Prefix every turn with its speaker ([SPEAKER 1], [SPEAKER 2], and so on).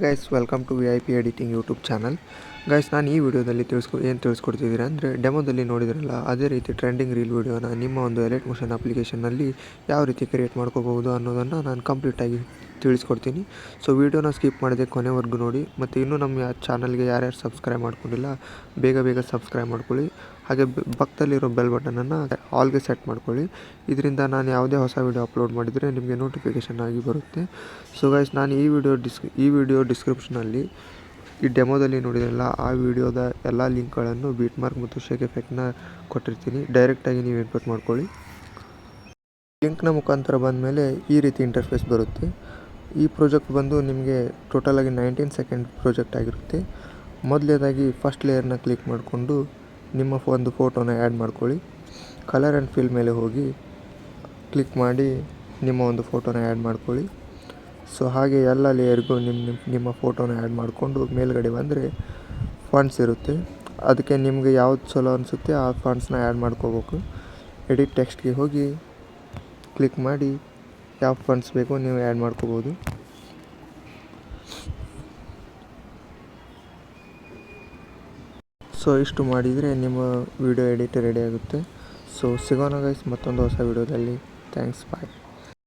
[SPEAKER 1] Guys welcome to VIP editing YouTube channel. Guys ನಾನು ಈ ವಿಡಿಯೋದಲ್ಲಿ ತಿಳಿಸ್ಕೊಡ್ತಿದ್ದೀರಾ ಅಂದರೆ ಡೆಮೋದಲ್ಲಿ ನೋಡಿದ್ರಲ್ಲ ಅದೇ ರೀತಿ ಟ್ರೆಂಡಿಂಗ್ ರೀಲ್ ವಿಡಿಯೋನ ನಿಮ್ಮ ಒಂದು ಎಲೈಟ್ ಮೋಷನ್ ಅಪ್ಲಿಕೇಶನ್ನಲ್ಲಿ ಯಾವ ರೀತಿ ಕ್ರಿಯೇಟ್ ಮಾಡ್ಕೋಬಹುದು ಅನ್ನೋದನ್ನು ನಾನು ಕಂಪ್ಲೀಟಾಗಿ ತಿಳಿಸ್ಕೊಡ್ತೀನಿ. ಸೊ ವಿಡಿಯೋನ ಸ್ಕಿಪ್ ಮಾಡದೆ ಕೊನೆವರೆಗೂ ನೋಡಿ. ಮತ್ತು ಇನ್ನೂ ನಮ್ಮ ಚಾನಲ್ಗೆ ಯಾರ್ಯಾರು ಸಬ್ಸ್ಕ್ರೈಬ್ ಮಾಡ್ಕೊಂಡಿಲ್ಲ ಬೇಗ ಸಬ್ಸ್ಕ್ರೈಬ್ ಮಾಡ್ಕೊಳ್ಳಿ. ಹಾಗೆ ಪಕ್ಕದಲ್ಲಿರೋ ಬೆಲ್ ಬಟನನ್ನು ಆಲ್ಗೆ ಸೆಟ್ ಮಾಡ್ಕೊಳ್ಳಿ. ಇದರಿಂದ ನಾನು ಯಾವುದೇ ಹೊಸ ವಿಡಿಯೋ ಅಪ್ಲೋಡ್ ಮಾಡಿದರೆ ನಿಮಗೆ ನೋಟಿಫಿಕೇಷನ್ ಆಗಿ ಬರುತ್ತೆ. ಸೊ ಗೈಸ್ ನಾನು ಈ ವಿಡಿಯೋ ಡಿಸ್ಕ್ರಿಪ್ಷನಲ್ಲಿ ಈ ಡೆಮೋದಲ್ಲಿ ನೋಡಿದ್ರಲ್ಲ ಆ ವಿಡಿಯೋದ ಎಲ್ಲ ಲಿಂಕ್ಗಳನ್ನು ಬೀಟ್ ಮಾರ್ಕ್ ಮತ್ತು ಶೇಕ್ ಎಫೆಕ್ಟ್ನ ಕೊಟ್ಟಿರ್ತೀನಿ. ಡೈರೆಕ್ಟಾಗಿ ನೀವು ಇನ್ಪುಟ್ ಮಾಡ್ಕೊಳ್ಳಿ. ಲಿಂಕ್ನ ಮುಖಾಂತರ ಬಂದ ಮೇಲೆ ಈ ರೀತಿ ಇಂಟರ್ಫೇಸ್ ಬರುತ್ತೆ. ಈ ಪ್ರಾಜೆಕ್ಟ್ ಬಂದು ನಿಮಗೆ ಟೋಟಲಾಗಿ 19 ಸೆಕೆಂಡ್ ಪ್ರಾಜೆಕ್ಟ್ ಆಗಿರುತ್ತೆ. ಮೊದಲನೇದಾಗಿ ಫಸ್ಟ್ ಲೇಯರ್ನ ಕ್ಲಿಕ್ ಮಾಡಿಕೊಂಡು ನಿಮ್ಮ ಒಂದು ಫೋಟೋನ ಆ್ಯಡ್ ಮಾಡ್ಕೊಳ್ಳಿ. ಕಲರ್ ಆ್ಯಂಡ್ ಫಿಲ್ ಮೇಲೆ ಹೋಗಿ ಕ್ಲಿಕ್ ಮಾಡಿ ನಿಮ್ಮ ಒಂದು ಫೋಟೋನ ಆ್ಯಡ್ ಮಾಡ್ಕೊಳ್ಳಿ. ಸೊ ಹಾಗೆ ಎಲ್ಲ ಲೇಯರ್ಗೂ ನಿಮ್ಮ ಫೋಟೋನ ಆ್ಯಡ್ ಮಾಡಿಕೊಂಡು ಮೇಲ್ಗಡೆ ಬಂದರೆ ಫಾಂಟ್ಸ್ ಇರುತ್ತೆ. ಅದಕ್ಕೆ ನಿಮಗೆ ಯಾವ್ದು ಚಲೋ ಅನಿಸುತ್ತೆ ಆ ಫಾಂಟ್ಸ್ನ ಆ್ಯಡ್ ಮಾಡ್ಕೋಬೇಕು. ಎಡಿಟ್ ಟೆಕ್ಸ್ಟ್ಗೆ ಹೋಗಿ ಕ್ಲಿಕ್ ಮಾಡಿ ಯಾವ ಫಾಂಟ್ಸ್ ಬೇಕೋ ನೀವು ಆ್ಯಡ್ ಮಾಡ್ಕೋಬೋದು. ಸೊ ಇಷ್ಟು ಮಾಡಿದರೆ ನಿಮ್ಮ ವಿಡಿಯೋ ಎಡಿಟ್ ರೆಡಿ ಆಗುತ್ತೆ. ಸೊ ಸಿಗೋಣ ಗೈಸ್ ಮತ್ತೊಂದು ಹೊಸ ವಿಡಿಯೋದಲ್ಲಿ. ಥ್ಯಾಂಕ್ಸ್, ಬಾಯ್.